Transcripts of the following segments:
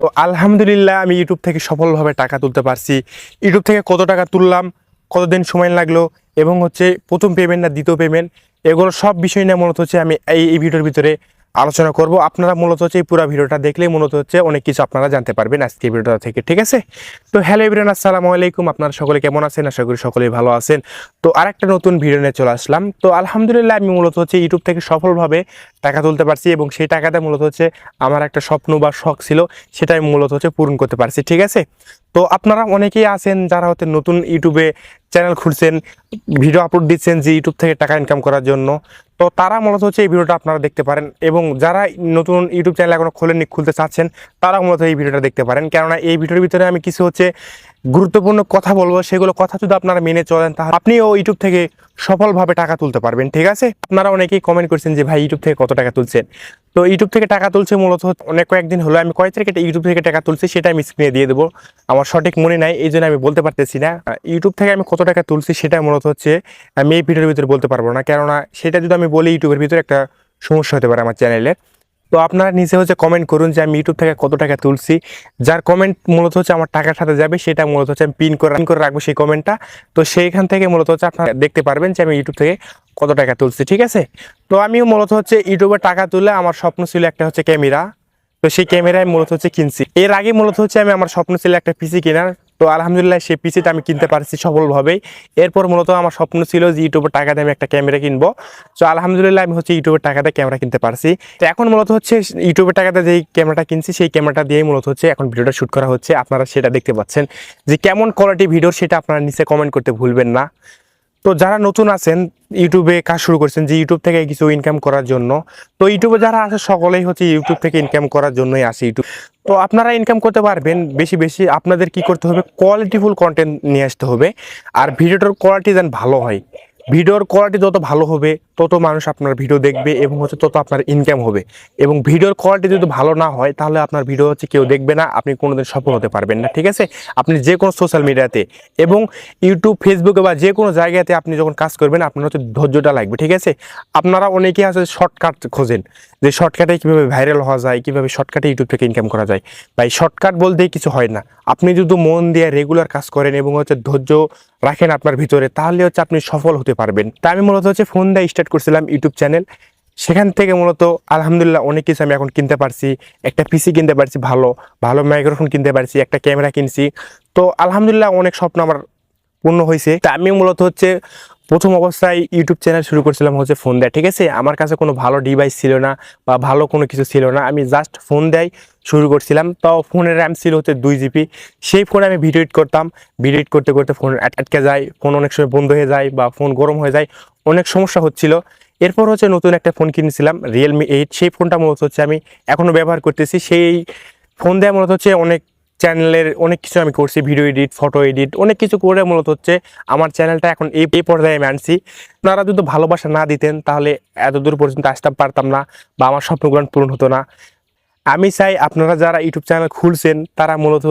তো আলহামদুলিল্লাহ আমি ইউটিউব থেকে সফলভাবে টাকা তুলতে পারছি। ইউটিউব থেকে কত টাকা তুললাম, কতদিন সময় লাগলো এবং প্রথম পেমেন্ট না দ্বিতীয় পেমেন্ট, এগুলো সব বিষয় নিয়ে মূলত আমি এই ভিডিওর ভিতরে আলোচনা করব। আপনারা মূলত এই পুরো ভিডিওটা দেখলেই মূলত অনেক কিছু আপনারা জানতে পারবেন আজকে এই ভিডিওটা থেকে, ঠিক আছে? তো হ্যালো এভরিওয়ান, আসসালামু আলাইকুম। আপনারা সকলে কেমন আছেন? আশা করি সকলেই ভালো আছেন। তো আরেকটা নতুন ভিডিও নিয়ে চলে আসলাম। তো আলহামদুলিল্লাহ আমি মূলত ইউটিউব থেকে সফলভাবে টাকা তুলতে পারছি এবং সেই টাকাটা মূলত আমার একটা স্বপ্ন বা শখ ছিল, সেটা আমি মূলত পূরণ করতে পারছি, ঠিক আছে? তো আপনারা অনেকেই আছেন যারা নতুন ইউটিউবে চ্যানেল খুলছেন, ভিডিও আপলোড দিচ্ছেন যে ইউটিউব থেকে টাকা ইনকাম করার জন্য। তো তারা মূলত এই ভিডিওটা আপনারা দেখতে পারেন, এবং যারা নতুন ইউটিউব চ্যানেল এখনো খোলেননি, খুলতে চাচ্ছেন, তারা মূলত এই ভিডিওটা দেখতে পারেন। কেননা এই ভিডিওর ভিতরে আমি কিছু গুরুত্বপূর্ণ কথা বলবো, সেগুলো কথা যদি আপনারা মেনে চলেন তাহলে আপনিও ইউটিউব থেকে সফলভাবে টাকা তুলতে পারবেন, ঠিক আছে? আপনারা অনেকেই কমেন্ট করছেন যে ভাই ইউটিউব থেকে কত টাকা তুলছেন। তো ইউটিউব থেকে টাকা তুলছে মূলত অনেক কয়েকদিন হলো। আমি কয় তারিখে ইউটিউব থেকে টাকা তুলছি সেটা আমি স্ক্রিনে দিয়ে দেবো। আমার সঠিক মনে নাই, এই জন্য আমি বলতে পারতেছি না। ইউটিউব থেকে আমি কত টাকা তুলছি সেটা মূলত আমি এই ভিডিওর ভিতরে বলতে পারবো না, কেননা সেটা যদি আমি বলি ইউটিউবের ভিতরে একটা সমস্যা হতে পারে আমার চ্যানেলের। তো আপনারা নিচে কমেন্ট করুন যে আমি ইউটিউব থেকে কত টাকা তুলছি। যার কমেন্ট মূলত আমার টাকার সাথে যাবে, সেটা মূলত আমি পিন করে রাখবো সেই কমেন্টটা। তো সেইখান থেকে মূলত আপনারা দেখতে পারবেন যে আমি ইউটিউব থেকে কত টাকা তুলছি, ঠিক আছে? তো আমিও মূলত ইউটিউবে টাকা তুলে আমার স্বপ্ন ছিল একটা ক্যামেরা। তো সেই ক্যামেরায় মূলত কিনছি। এর আগে মূলত আমি আমার স্বপ্ন ছিল একটা পিসি কেনার। তো আলহামদুলিল্লাহ সেই পিসিটা আমি কিনতে পারছি সফলভাবেই। এরপর মূলত আমার স্বপ্ন ছিল যে ইউটিউবের টাকাতে আমি একটা ক্যামেরা কিনবো। তো আলহামদুলিল্লাহ আমি ইউটিউবের টাকাতে ক্যামেরা কিনতে পারছি। তো এখন মূলত ইউটিউবের টাকাতে যেই ক্যামেরাটা কিনছি সেই ক্যামেরাটা দিয়েই মূলত এখন ভিডিওটা শ্যুট করা হচ্ছে। আপনারা সেটা দেখতে পাচ্ছেন যে কেমন কোয়ালিটি ভিডিও, সেটা আপনারা নিচে কমেন্ট করতে ভুলবেন না। তো যারা নতুন আছেন, ইউটিউবে কাজ শুরু করছেন যে ইউটিউব থেকে কিছু ইনকাম করার জন্য, তো ইউটিউবে যারা আছে সকলেই ইউটিউব থেকে ইনকাম করার জন্যই আসে ইউটিউব। তো আপনারা ইনকাম করতে পারবেন বেশি বেশি। আপনাদের কি করতে হবে, কোয়ালিটিফুল কন্টেন্ট নিয়ে আসতে হবে, আর ভিডিওটার কোয়ালিটি যেন ভালো হয়। ভিডিওর কোয়ালিটি যত ভালো হবে তত মানুষ আপনার ভিডিও দেখবে এবং তত আপনার ইনকাম হবে। এবং ভিডিওর কোয়ালিটি যদি ভালো না হয় তাহলে আপনার ভিডিও কেউ দেখবে না, আপনি কোনোদিন সফল হতে পারবেন না, ঠিক আছে? আপনি যে কোনো সোশ্যাল মিডিয়াতে এবং ইউটিউব, ফেসবুকে বা যে কোনো জায়গাতে আপনি যখন কাজ করবেন আপনার ধৈর্যটা লাগবে, ঠিক আছে? আপনারা অনেকেই আছে শর্টকাট খোঁজেন, যে শর্টকাটে কীভাবে ভাইরাল হওয়া যায়, কীভাবে শর্টকাটে ইউটিউব থেকে ইনকাম করা যায়। ভাই শর্টকাট বলতেই কিছু হয় না। আপনি যদি মন দিয়ে রেগুলার কাজ করেন এবং ধৈর্য রাখেন আপনার ভিতরে, তাহলে আপনি সফল হতে পারবেন। তা আমি মূলত ফোন দিয়ে স্টার্ট করছিলাম ইউটিউব চ্যানেল। সেখান থেকে মূলত আলহামদুলিল্লাহ অনেক কিছু আমি এখন কিনতে পারছি। একটা পিসি কিনতে পারছি, ভালো ভালো মাইক্রোফোন কিনতে পারছি, একটা ক্যামেরা কিনছি। তো আলহামদুলিল্লাহ অনেক স্বপ্ন আমার পূর্ণ হয়েছে। তা আমি মূলত প্রথম অবস্থায় ইউটিউব চ্যানেল শুরু করছিলাম ফোন দেয়, ঠিক আছে? আমার কাছে কোনো ভালো ডিভাইস ছিল না বা ভালো কোনো কিছু ছিল না, আমি জাস্ট ফোন দেয় শুরু করছিলাম। তো ফোনের র্যাম ছিল 2 GB। সেই ফোনে আমি ভিডিও এডিট করতাম। ভিডিও এডিট করতে করতে ফোন আটকে যায়, ফোন অনেক সময় বন্ধ হয়ে যায় বা ফোন গরম হয়ে যায়, অনেক সমস্যা হচ্ছিল। এরপর নতুন একটা ফোন কিনেছিলাম Realme 8। সেই ফোনটা মূলত আমি এখনও ব্যবহার করতেছি। সেই ফোন দেওয়া মূলত অনেক চ্যানেলের অনেক কিছু আমি করছি, ভিডিও এডিট, ফটো এডিট, অনেক কিছু করে মূলত আমার চ্যানেলটা এখন এই পর্যায়ে আমি আনছি। আপনারা যদি ভালোবাসা না দিতেন তাহলে এত দূর পর্যন্ত আসতে পারতাম না বা আমার স্বপ্নগুলো পূরণ হতো না। আমি চাই আপনারা যারা ইউটিউব চ্যানেল খুলছেন তারা মূলত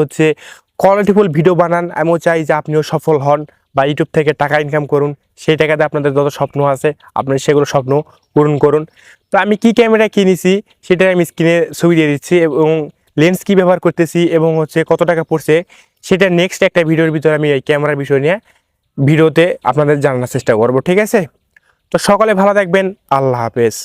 কোয়ালিটিফুল ভিডিও বানান। আমিও চাই যে আপনিও সফল হন বা ইউটিউব থেকে টাকা ইনকাম করুন। সেই টাকাতে আপনাদের যত স্বপ্ন আছে আপনি সেগুলো স্বপ্ন পূরণ করুন। তো আমি কি ক্যামেরা কিনেছি সেটা আমি স্ক্রিনে ছবি দিয়ে দিচ্ছি, এবং লেন্স কি ব্যবহার করতেছি এবং কত টাকা পড়ছে সেটা নেক্সট একটা ভিডিওর ভিতরে আমি এই ক্যামেরার বিষয় নিয়ে ভিডিওতে আপনাদের জানানোর চেষ্টা করব, ঠিক আছে? তো সকলে ভালো থাকবেন। আল্লাহ হাফেজ।